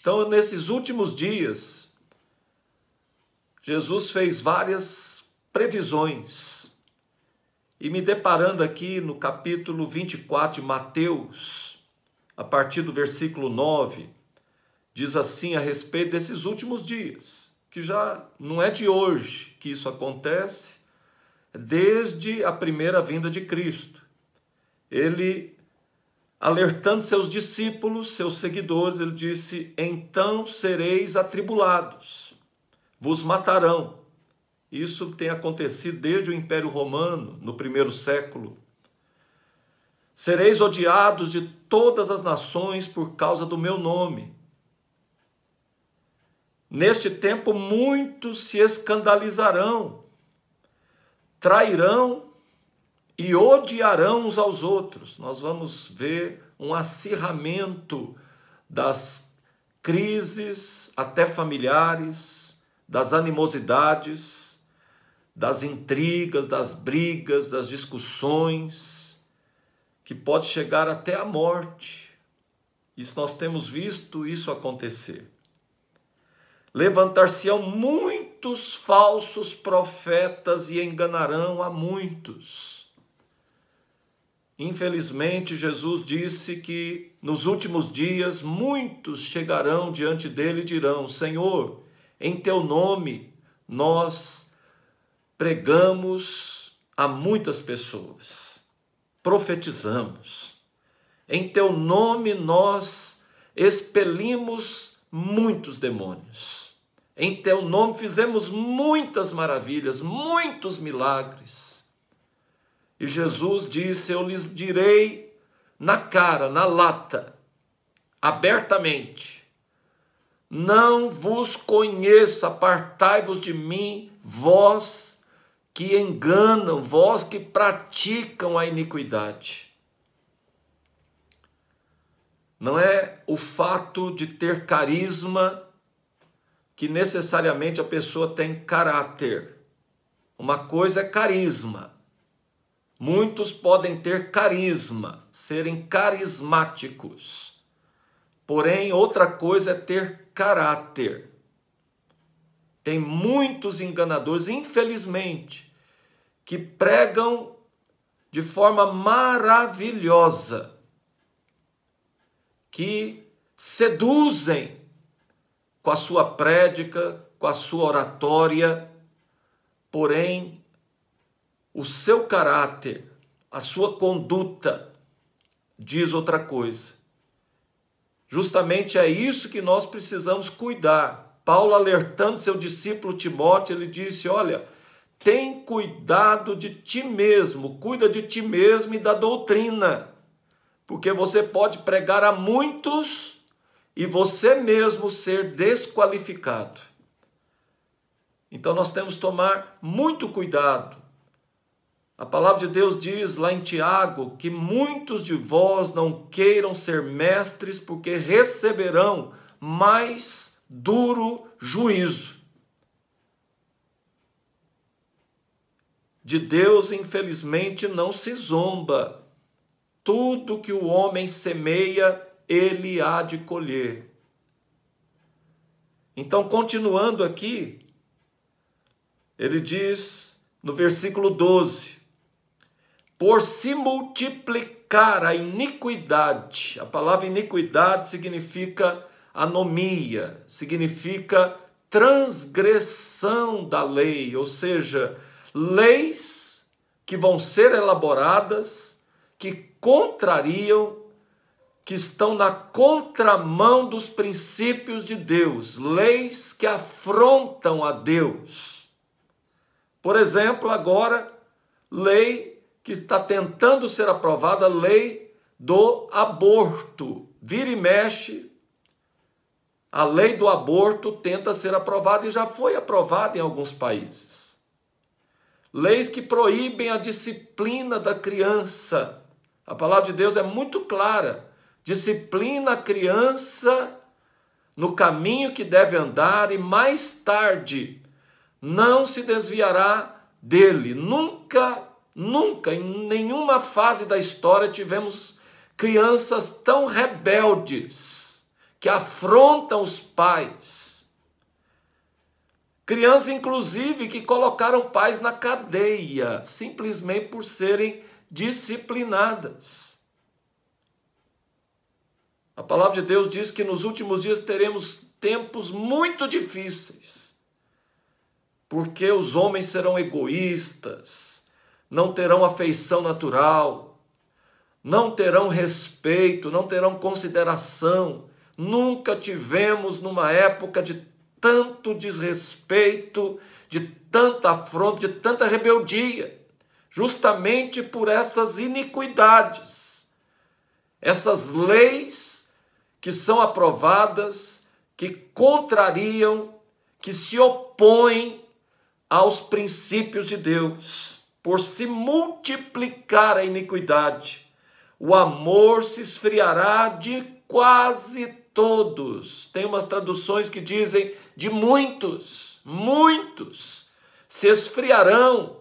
Então, nesses últimos dias, Jesus fez várias previsões. E me deparando aqui no capítulo 24 de Mateus, a partir do versículo 9, diz assim a respeito desses últimos dias, que já não é de hoje que isso acontece, desde a primeira vinda de Cristo. Ele, alertando seus discípulos, seus seguidores, ele disse: então sereis atribulados, vos matarão. Isso tem acontecido desde o Império Romano, no primeiro século. Sereis odiados de todas as nações por causa do meu nome. Neste tempo muitos se escandalizarão, trairão e odiarão uns aos outros. Nós vamos ver um acirramento das crises, até familiares, das animosidades, das intrigas, das brigas, das discussões, que pode chegar até a morte. Isso nós temos visto isso acontecer. Levantar-se-ão muitos falsos profetas e enganarão a muitos. Infelizmente, Jesus disse que nos últimos dias muitos chegarão diante dele e dirão: Senhor, em teu nome nós pregamos a muitas pessoas, profetizamos. Em teu nome nós expelimos muitos demônios. Em teu nome fizemos muitas maravilhas, muitos milagres. E Jesus disse: eu lhes direi na cara, na lata, abertamente: não vos conheço, apartai-vos de mim, vós que enganam, vós que praticam a iniquidade. Não é o fato de ter carisma que necessariamente a pessoa tem caráter. Uma coisa é carisma. Muitos podem ter carisma, serem carismáticos. Porém, outra coisa é ter caráter. Tem muitos enganadores, infelizmente, que pregam de forma maravilhosa, que seduzem com a sua prédica, com a sua oratória, porém, o seu caráter, a sua conduta, diz outra coisa. Justamente é isso que nós precisamos cuidar. Paulo, alertando seu discípulo Timóteo, ele disse: olha, tem cuidado de ti mesmo, cuida de ti mesmo e da doutrina, porque você pode pregar a muitos e você mesmo ser desqualificado. Então nós temos que tomar muito cuidado. A palavra de Deus diz lá em Tiago que muitos de vós não queiram ser mestres, porque receberão mais duro juízo. De Deus, infelizmente, não se zomba. Tudo que o homem semeia, ele há de colher. Então, continuando aqui, ele diz no versículo 12: por se multiplicar a iniquidade. A palavra iniquidade significa anomia, significa transgressão da lei, ou seja, leis que vão ser elaboradas, que contrariam, que estão na contramão dos princípios de Deus, leis que afrontam a Deus. Por exemplo, agora, lei que está tentando ser aprovada, a lei do aborto. Vira e mexe, a lei do aborto tenta ser aprovada e já foi aprovada em alguns países. Leis que proíbem a disciplina da criança. A palavra de Deus é muito clara. Disciplina a criança no caminho que deve andar e mais tarde não se desviará dele. Nunca, em nenhuma fase da história tivemos crianças tão rebeldes que afrontam os pais. Crianças, inclusive, que colocaram pais na cadeia, simplesmente por serem disciplinadas. A palavra de Deus diz que nos últimos dias teremos tempos muito difíceis, porque os homens serão egoístas, não terão afeição natural, não terão respeito, não terão consideração. Nunca tivemos numa época de tanto desrespeito, de tanta afronta, de tanta rebeldia, justamente por essas iniquidades, essas leis que são aprovadas, que contrariam, que se opõem aos princípios de Deus. Por se multiplicar a iniquidade, o amor se esfriará de quase todos. Tem umas traduções que dizem de muitos, muitos se esfriarão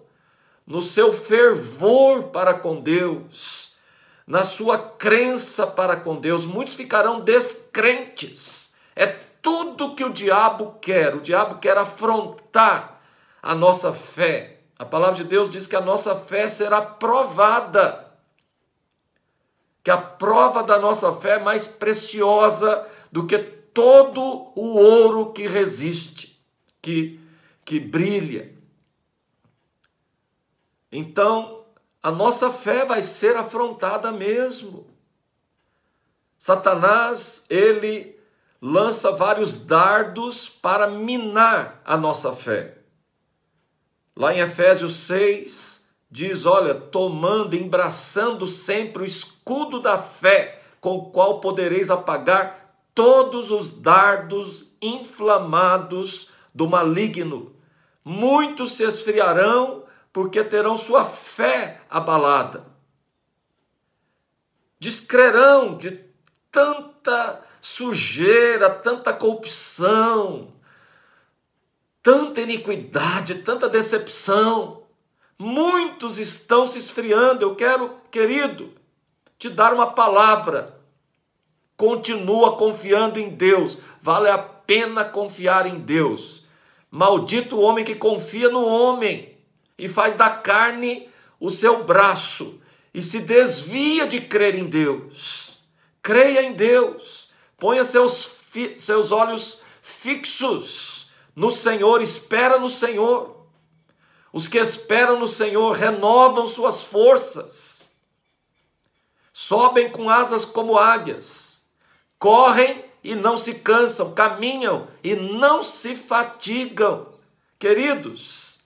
no seu fervor para com Deus, na sua crença para com Deus. Muitos ficarão descrentes. É tudo que o diabo quer. O diabo quer afrontar a nossa fé. A palavra de Deus diz que a nossa fé será provada, que a prova da nossa fé é mais preciosa do que todo o ouro que resiste, que brilha. Então, a nossa fé vai ser afrontada mesmo. Satanás, ele lança vários dardos para minar a nossa fé. Lá em Efésios 6, diz, olha, tomando, embraçando sempre o escudo da fé, com o qual podereis apagar todos os dardos inflamados do maligno. Muitos se esfriarão, porque terão sua fé abalada. Descrerão de tanta sujeira, tanta corrupção, tanta iniquidade, tanta decepção. Muitos estão se esfriando. Eu quero, querido, te dar uma palavra. Continua confiando em Deus. Vale a pena confiar em Deus. Maldito o homem que confia no homem e faz da carne o seu braço e se desvia de crer em Deus. Creia em Deus. Ponha seus olhos fixos no Senhor. Espera no Senhor. Os que esperam no Senhor renovam suas forças. Sobem com asas como águias. Correm e não se cansam. Caminham e não se fatigam. Queridos,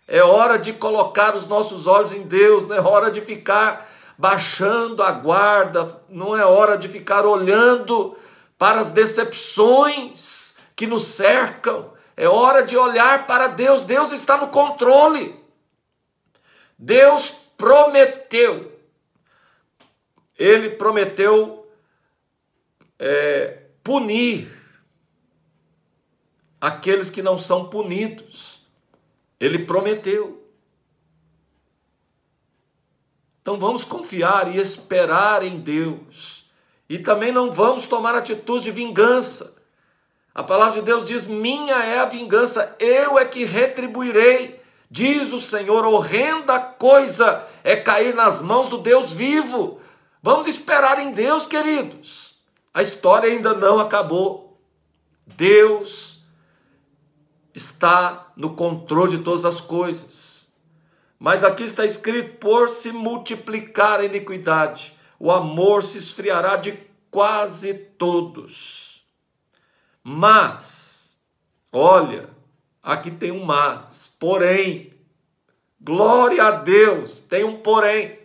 é hora de colocar os nossos olhos em Deus. Não é hora de ficar baixando a guarda. Não é hora de ficar olhando para as decepções que nos cercam. É hora de olhar para Deus. Deus está no controle. Deus prometeu. Ele prometeu punir aqueles que não são punidos. Ele prometeu. Então vamos confiar e esperar em Deus. E também não vamos tomar atitude de vingança. A palavra de Deus diz, minha é a vingança, eu é que retribuirei. Diz o Senhor, horrenda coisa é cair nas mãos do Deus vivo. Vamos esperar em Deus, queridos. A história ainda não acabou. Deus está no controle de todas as coisas. Mas aqui está escrito, por se multiplicar a iniquidade, o amor se esfriará de quase todos. Mas, olha, aqui tem um mas, porém, glória a Deus, tem um porém,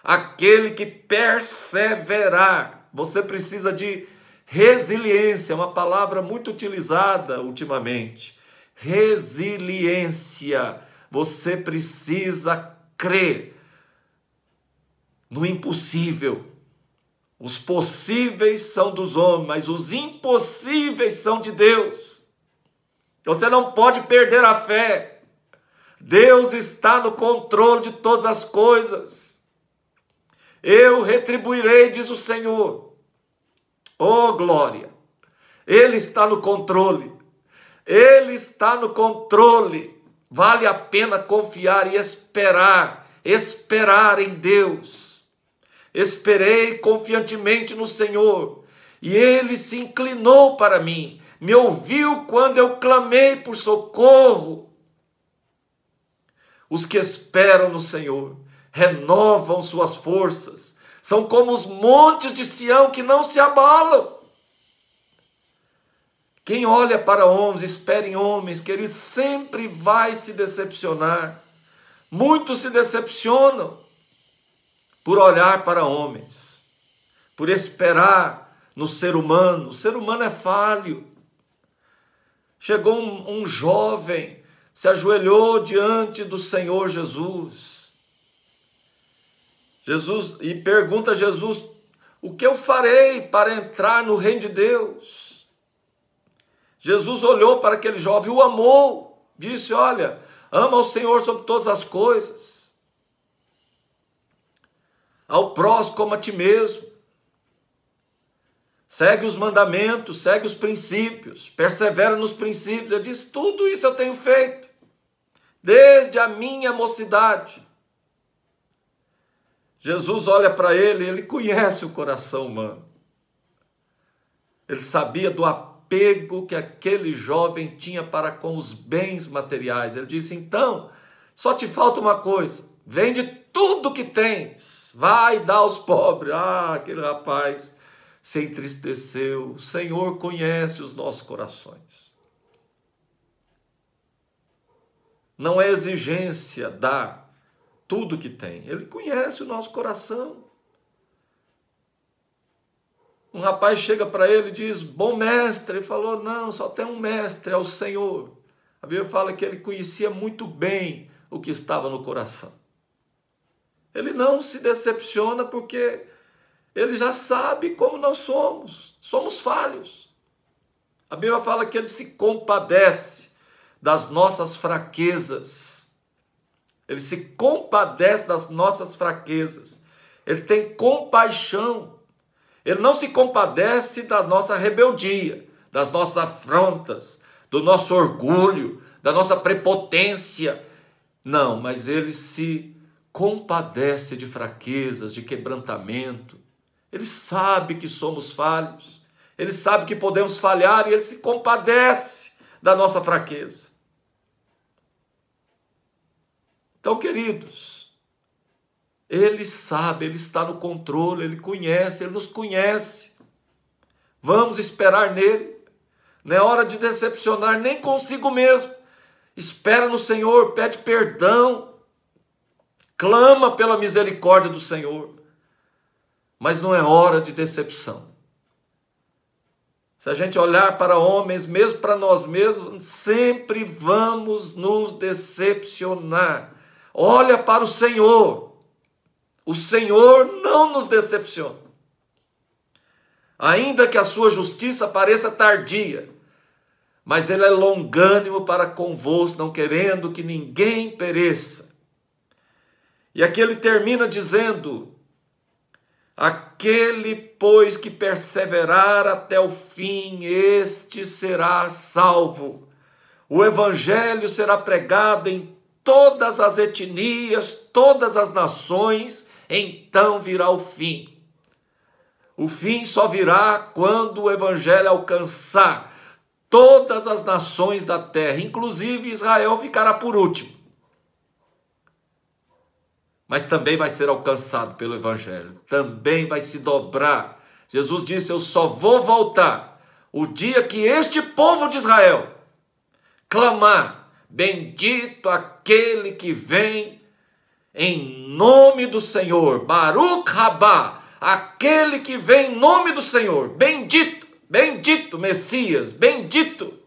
aquele que perseverar. Você precisa de resiliência, uma palavra muito utilizada ultimamente. Resiliência, você precisa crer no impossível. Os possíveis são dos homens, mas os impossíveis são de Deus. Você não pode perder a fé. Deus está no controle de todas as coisas. Eu retribuirei, diz o Senhor. Oh, glória! Ele está no controle. Ele está no controle. Vale a pena confiar e esperar em Deus. Esperei confiantemente no Senhor, e Ele se inclinou para mim, me ouviu quando eu clamei por socorro. Os que esperam no Senhor renovam suas forças, são como os montes de Sião que não se abalam. Quem olha para homens, espera em homens, que ele sempre vai se decepcionar. Muitos se decepcionam por olhar para homens, por esperar no ser humano. O ser humano é falho. Chegou um jovem, se ajoelhou diante do Senhor Jesus. E pergunta a Jesus: o que eu farei para entrar no reino de Deus? Jesus olhou para aquele jovem, o amou, disse: olha, ama o Senhor sobre todas as coisas, ao próximo como a ti mesmo. Segue os mandamentos, segue os princípios, persevera nos princípios. Ele disse: tudo isso eu tenho feito, desde a minha mocidade. Jesus olha para ele, ele conhece o coração humano. Ele sabia do apego que aquele jovem tinha para com os bens materiais. Ele disse: então, só te falta uma coisa, vende tudo que tens, vai dar aos pobres. Aquele rapaz se entristeceu. O Senhor conhece os nossos corações. Não é exigência dar tudo que tem. Ele conhece o nosso coração. Um rapaz chega para ele e diz: bom mestre. Ele falou: não, só tem um mestre, é o Senhor. A Bíblia fala que ele conhecia muito bem o que estava no coração. Ele não se decepciona porque ele já sabe como nós somos. Somos falhos. A Bíblia fala que ele se compadece das nossas fraquezas. Ele se compadece das nossas fraquezas. Ele tem compaixão. Ele não se compadece da nossa rebeldia, das nossas afrontas, do nosso orgulho, da nossa prepotência. Não, mas ele se compadece de fraquezas, de quebrantamento. Ele sabe que somos falhos. Ele sabe que podemos falhar e ele se compadece da nossa fraqueza. Então, queridos, ele sabe, ele está no controle, ele conhece, ele nos conhece. Vamos esperar nele. Não é hora de decepcionar nem consigo mesmo. Espera no Senhor, pede perdão, clama pela misericórdia do Senhor. Mas não é hora de decepção. Se a gente olhar para homens, mesmo para nós mesmos, sempre vamos nos decepcionar. Olha para o Senhor. O Senhor não nos decepciona. Ainda que a sua justiça pareça tardia, mas ele é longânimo para convosco, não querendo que ninguém pereça. E aqui ele termina dizendo: aquele, pois, que perseverar até o fim, este será salvo. O evangelho será pregado em todas as etnias, todas as nações, então virá o fim. O fim só virá quando o evangelho alcançar todas as nações da terra, inclusive Israel ficará por último. Mas também vai ser alcançado pelo evangelho, também vai se dobrar. Jesus disse: eu só vou voltar o dia que este povo de Israel clamar: bendito aquele que vem em nome do Senhor, Baruch Rabá, aquele que vem em nome do Senhor, bendito, bendito Messias, bendito.